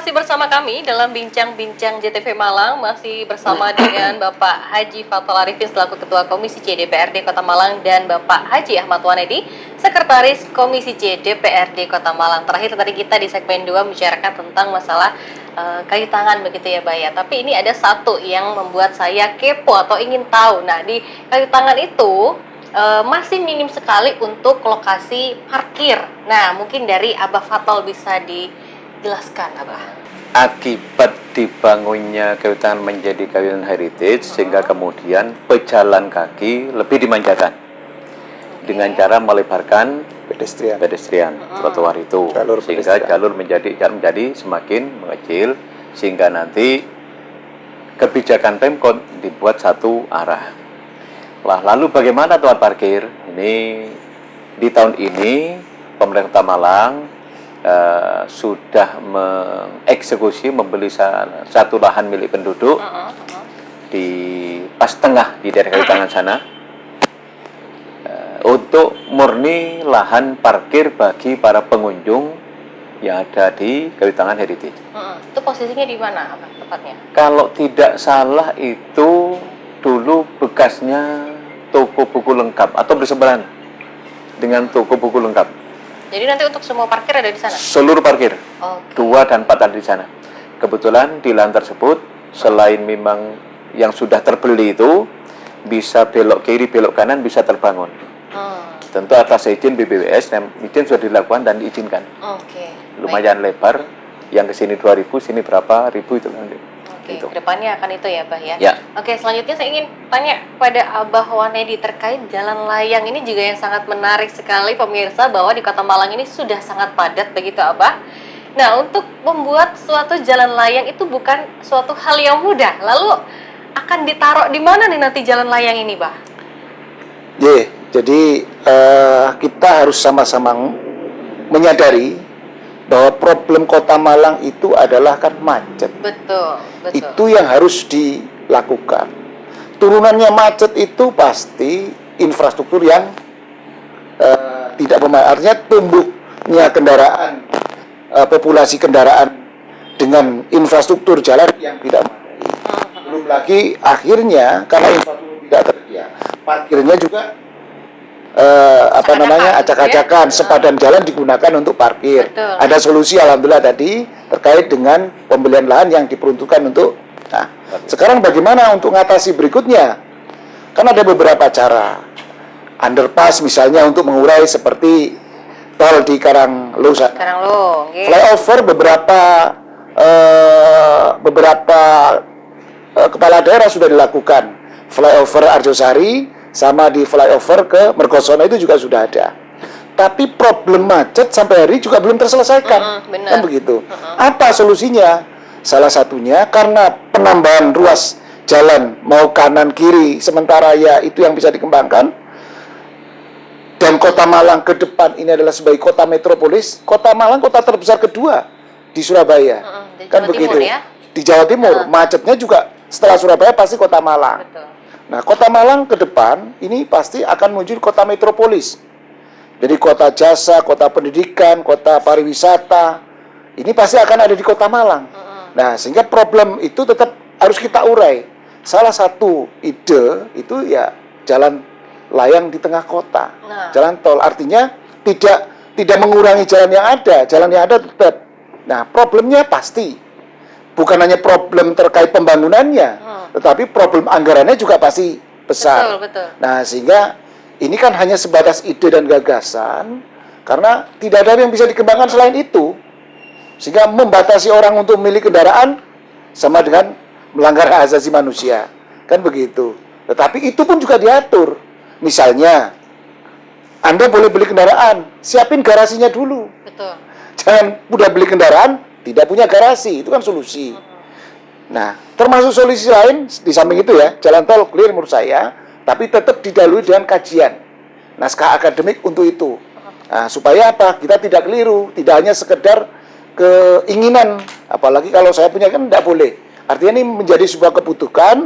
masih bersama kami dalam Bincang-Bincang JTV Malang, masih bersama dengan Bapak Haji Fathul Arifin selaku Ketua Komisi C DPRD Kota Malang dan Bapak Haji Ahmad Wanedi, Sekretaris Komisi C DPRD Kota Malang. Terakhir tadi kita di segmen 2 membicarakan tentang masalah kayu tangan begitu ya, Mbak ya. Tapi ini ada satu yang membuat saya kepo atau ingin tahu. Nah, di kayu tangan itu masih minim sekali untuk lokasi parkir. Nah, mungkin dari Abah Fathul bisa dijelaskan, Abah. Akibat dibangunnya kayu tangan menjadi kayu tangan heritage, sehingga kemudian pejalan kaki lebih dimanjakan dengan cara melebarkan pedestrian trotoar itu, sehingga jalur menjadi semakin mengecil, sehingga nanti kebijakan Pemkot dibuat satu arah. Lah, lalu bagaimana tempat parkir? Ini di tahun ini pemerintah Malang sudah mengeksekusi membeli satu lahan milik penduduk di pas tengah di daerah kayu tangan sana untuk murni lahan parkir bagi para pengunjung yang ada di kayu tangan heritage. Itu posisinya di mana, Abah, tepatnya? Kalau tidak salah itu dulu bekasnya toko buku lengkap atau bersebelahan dengan toko buku lengkap. Jadi nanti untuk semua parkir ada di sana? Seluruh parkir, 2 dan 4 ada di sana. Kebetulan di lahan tersebut selain memang yang sudah terbeli itu bisa belok kiri, belok kanan, bisa terbangun. Tentu atas izin BPWS, dan izin sudah dilakukan dan diizinkan. Lumayan lebar, yang ke sini 2.000, sini berapa ribu itu nanti. Gitu. Kedepannya akan itu ya, Bah ya? Ya. Oke, selanjutnya saya ingin tanya pada Abah Wanedi terkait jalan layang ini juga yang sangat menarik sekali pemirsa, bahwa di Kota Malang ini sudah sangat padat begitu, Abah. Nah, untuk membuat suatu jalan layang itu bukan suatu hal yang mudah. Lalu akan ditaruh di mana nih nanti jalan layang ini, Bah? Jadi kita harus sama-sama menyadari bahwa problem Kota Malang itu adalah kan macet. Betul. Itu yang harus dilakukan. Turunannya macet itu pasti infrastruktur yang tidak memadai. Artinya tumbuhnya kendaraan, populasi kendaraan dengan infrastruktur jalan yang tidak memadai. Belum lagi akhirnya karena infrastruktur tidak tersedia, parkirnya juga acak-acakan, sepadan jalan digunakan untuk parkir. Betul. Ada solusi alhamdulillah tadi terkait dengan pembelian lahan yang diperuntukkan untuk. Nah, sekarang bagaimana untuk mengatasi berikutnya? Kan ada beberapa cara. Underpass misalnya untuk mengurai seperti tol di Karanglo. Flyover beberapa kepala daerah sudah dilakukan. Flyover Arjosari sama di flyover ke Mergosono itu juga sudah ada. Tapi problem macet sampai hari juga belum terselesaikan. Kan begitu. Apa solusinya? Salah satunya karena penambahan ruas jalan mau kanan kiri, sementara ya itu yang bisa dikembangkan. Dan Kota Malang ke depan ini adalah sebagai kota metropolis. Kota Malang kota terbesar kedua di Surabaya. Di kan Jawa begitu. Timur, ya? Di Jawa Timur, macetnya juga setelah Surabaya pasti Kota Malang. Betul. Nah, Kota Malang ke depan ini pasti akan menuju kota metropolis. Jadi kota jasa, kota pendidikan, kota pariwisata, ini pasti akan ada di Kota Malang. Nah, sehingga problem itu tetap harus kita urai. Salah satu ide itu ya jalan layang di tengah kota. Jalan tol artinya tidak mengurangi jalan yang ada tetap. Nah, problemnya pasti bukan hanya problem terkait pembangunannya, tetapi problem anggarannya juga pasti besar. Betul. Nah, sehingga ini kan hanya sebatas ide dan gagasan, karena tidak ada yang bisa dikembangkan selain itu. Sehingga membatasi orang untuk memilih kendaraan sama dengan melanggar hak asasi manusia. Kan begitu. Tetapi itu pun juga diatur. Misalnya, Anda boleh beli kendaraan, siapin garasinya dulu. Betul. Jangan udah beli kendaraan, tidak punya garasi, itu kan solusi. Nah, termasuk solusi lain di samping itu ya, jalan tol clear menurut saya, tapi tetap didahului dengan kajian naskah akademik untuk itu. Nah, supaya apa? Kita tidak keliru, tidak hanya sekedar keinginan, apalagi kalau saya punya kan tidak boleh. Artinya ini menjadi sebuah kebutuhan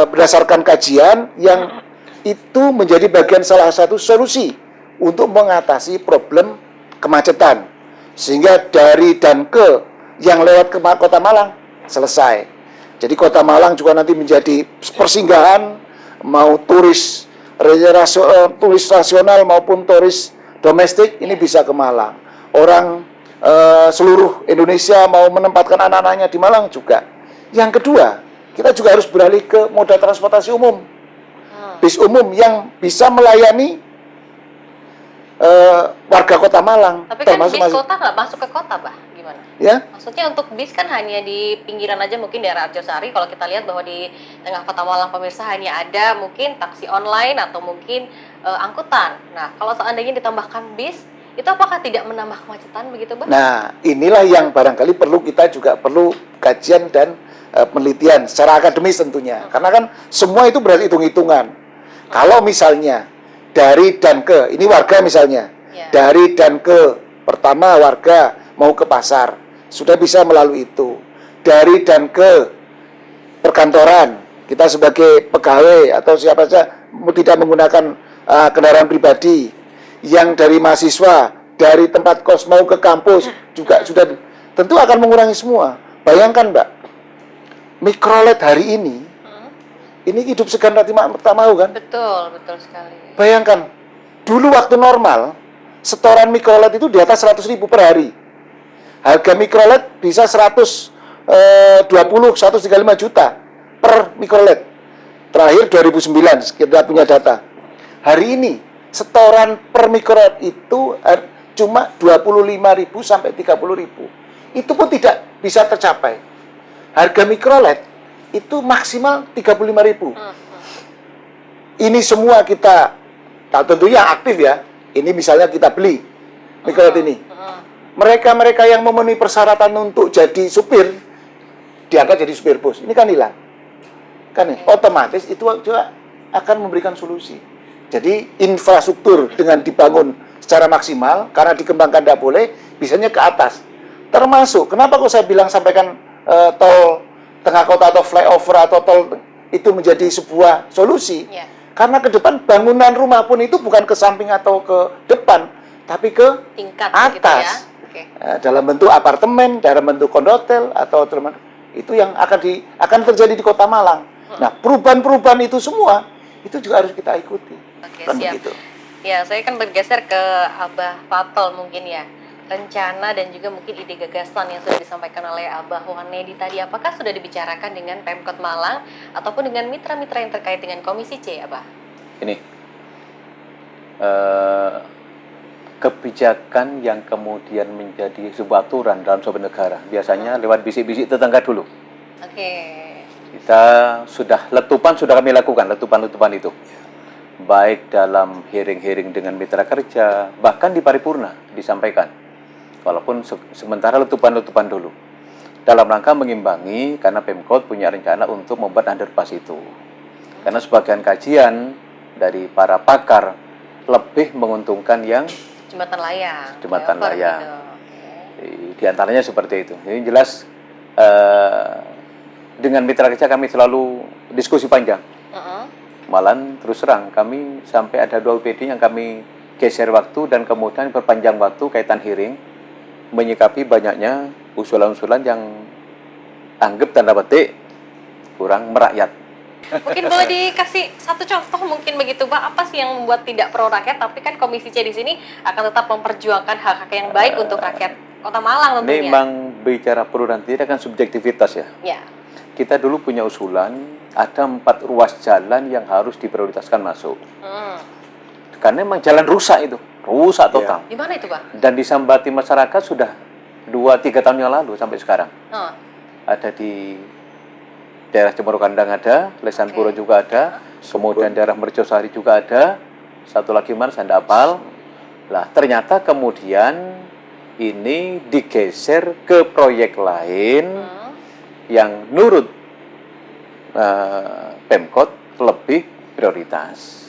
berdasarkan kajian yang itu menjadi bagian salah satu solusi untuk mengatasi problem kemacetan. Sehingga dari dan ke yang lewat ke Kota Malang selesai. Jadi Kota Malang juga nanti menjadi persinggahan mau turis turis nasional maupun turis domestik ini bisa ke Malang. Orang seluruh Indonesia mau menempatkan anak-anaknya di Malang juga. Yang kedua, kita juga harus beralih ke moda transportasi umum. Bis umum yang bisa melayani warga Kota Malang. Tapi kan bis kota nggak masuk ke kota, Bah. Gimana? Ya? Maksudnya untuk bis kan hanya di pinggiran aja, mungkin daerah Arjosari. Kalau kita lihat bahwa di tengah Kota Malang pemirsa hanya ada mungkin taksi online atau mungkin angkutan. Nah, kalau seandainya ditambahkan bis, itu apakah tidak menambah kemacetan begitu, Bah? Nah, inilah yang barangkali kita juga perlu kajian dan penelitian secara akademis tentunya. Karena kan semua itu berarti hitung-hitungan. Kalau misalnya dari dan ke, ini warga misalnya, dari dan ke, pertama warga mau ke pasar, sudah bisa melalui itu. Dari dan ke perkantoran, kita sebagai pegawai atau siapa saja tidak menggunakan kendaraan pribadi. Yang dari mahasiswa, dari tempat kos mau ke kampus, juga sudah tentu akan mengurangi semua. Bayangkan Mbak, mikrolet hari ini hidup segan tak mau kan? Betul, betul sekali. Bayangkan, dulu waktu normal, setoran mikrolet itu di atas 100.000 per hari. Harga mikrolet bisa 135 juta per mikrolet. Terakhir 2009, kita punya data. Hari ini, setoran per mikrolet itu cuma 25.000 sampai 30.000. Itu pun tidak bisa tercapai. Harga mikrolet itu maksimal 35.000. Ini semua kita, tentunya aktif ya. Ini misalnya kita beli mikrolet ini. Mereka-mereka yang memenuhi persyaratan untuk jadi supir, diangkat jadi supir bus. Ini kan hilang. Kan otomatis itu juga akan memberikan solusi. Jadi infrastruktur dengan dibangun secara maksimal, karena dikembangkan tidak boleh, bisanya ke atas. Termasuk, kenapa kok saya bilang sampaikan tol tengah kota atau flyover atau tol itu menjadi sebuah solusi. Karena ke depan bangunan rumah pun itu bukan ke samping atau ke depan, tapi ke tingkat atas. Gitu ya? Dalam bentuk apartemen, dalam bentuk kondotel atau itu yang akan terjadi di Kota Malang. Nah, perubahan-perubahan itu semua itu juga harus kita ikuti. Kan siap. Begitu. Ya, saya kan bergeser ke Abah Fatol mungkin ya. Rencana dan juga mungkin ide gagasan yang sudah disampaikan oleh Abah Wanedi tadi, apakah sudah dibicarakan dengan Pemkot Malang ataupun dengan mitra-mitra yang terkait dengan Komisi C, Abah? Ini kebijakan yang kemudian menjadi sebuah aturan dalam sebuah negara biasanya lewat bisik-bisik tetangga dulu. Kita sudah kami lakukan letupan itu, baik dalam hearing-hearing dengan mitra kerja, bahkan di paripurna disampaikan. Walaupun sementara letupan dulu. Dalam rangka mengimbangi, karena Pemkot punya rencana untuk membuat underpass itu. Karena sebagian kajian dari para pakar lebih menguntungkan yang jembatan layang. Jembatan layang. Di antaranya seperti itu. Ini jelas dengan mitra kerja kami selalu diskusi panjang. Malah terus terang kami sampai ada 2 UPD yang kami geser waktu dan kemudian perpanjang waktu kaitan hearing, menyikapi banyaknya usulan-usulan yang anggap tanda petik kurang merakyat. Mungkin boleh dikasih satu contoh mungkin begitu, Pak, apa sih yang membuat tidak pro rakyat, tapi kan Komisi C di sini akan tetap memperjuangkan hak-hak yang baik untuk rakyat Kota Malang tentunya. Memang bicara pro dan tidak kan subjektivitas ya. Kita dulu punya usulan ada 4 ruas jalan yang harus diprioritaskan masuk. Karena memang jalan rusak total. Di mana itu, Pak? Dan disambati masyarakat sudah 2-3 tahun yang lalu sampai sekarang. Ada di daerah Cemoro Kandang ada, Lesan Puro juga ada, kemudian daerah Mercosari juga ada, satu lagi mana saya tidak hafal. Lah ternyata kemudian ini digeser ke proyek lain yang nurut Pemkot lebih prioritas.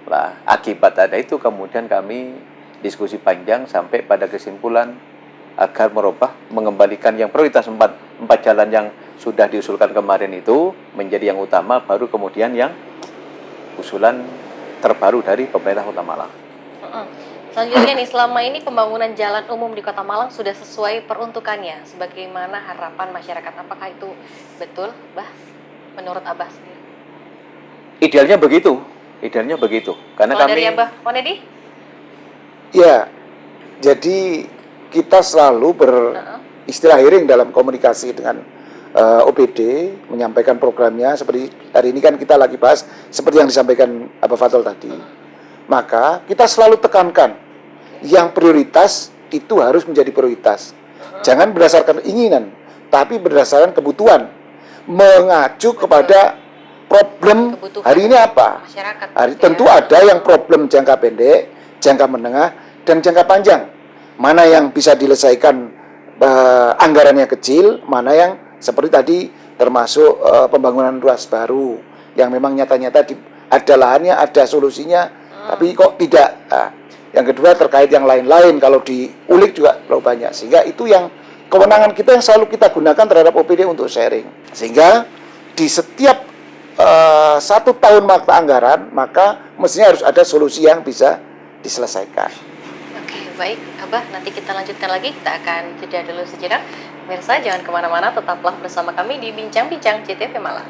Lah, akibat ada itu kemudian kami diskusi panjang sampai pada kesimpulan agar mengembalikan yang prioritas 4 jalan yang sudah diusulkan kemarin itu menjadi yang utama, baru kemudian yang usulan terbaru dari pemerintah Kota Malang. Selanjutnya nih, selama ini pembangunan jalan umum di Kota Malang sudah sesuai peruntukannya. Sebagaimana harapan masyarakat, apakah itu betul, Bah? Menurut Abah sendiri? Idealnya begitu, idealnya begitu. Karena Kalau dari kami Abah, Ponedi? Ya, jadi kita selalu beristilah hearing dalam komunikasi dengan OPD, menyampaikan programnya seperti hari ini kan kita lagi bahas seperti yang disampaikan Abah Fatul tadi. Maka kita selalu tekankan yang prioritas itu harus menjadi prioritas. Jangan berdasarkan keinginan, tapi berdasarkan kebutuhan. Mengacu kepada problem Kebutuhan hari ini apa? masyarakat. Tentu ada yang problem jangka pendek, jangka menengah, dan jangka panjang. Mana yang bisa diselesaikan anggarannya kecil, mana yang seperti tadi termasuk pembangunan ruas baru yang memang nyata-nyata ada lahannya, ada solusinya, tapi kok tidak. Nah, yang kedua terkait yang lain-lain, kalau diulik juga terlalu banyak, sehingga itu yang kewenangan kita yang selalu kita gunakan terhadap OPD untuk sharing. Sehingga di setiap 1 tahun mata anggaran, maka mestinya harus ada solusi yang bisa diselesaikan. Oke, baik. Abah, nanti kita lanjutkan lagi. Kita akan jeda dulu sejenak. Pemirsa, jangan kemana-mana, tetaplah bersama kami di Bincang-Bincang CTV Malang.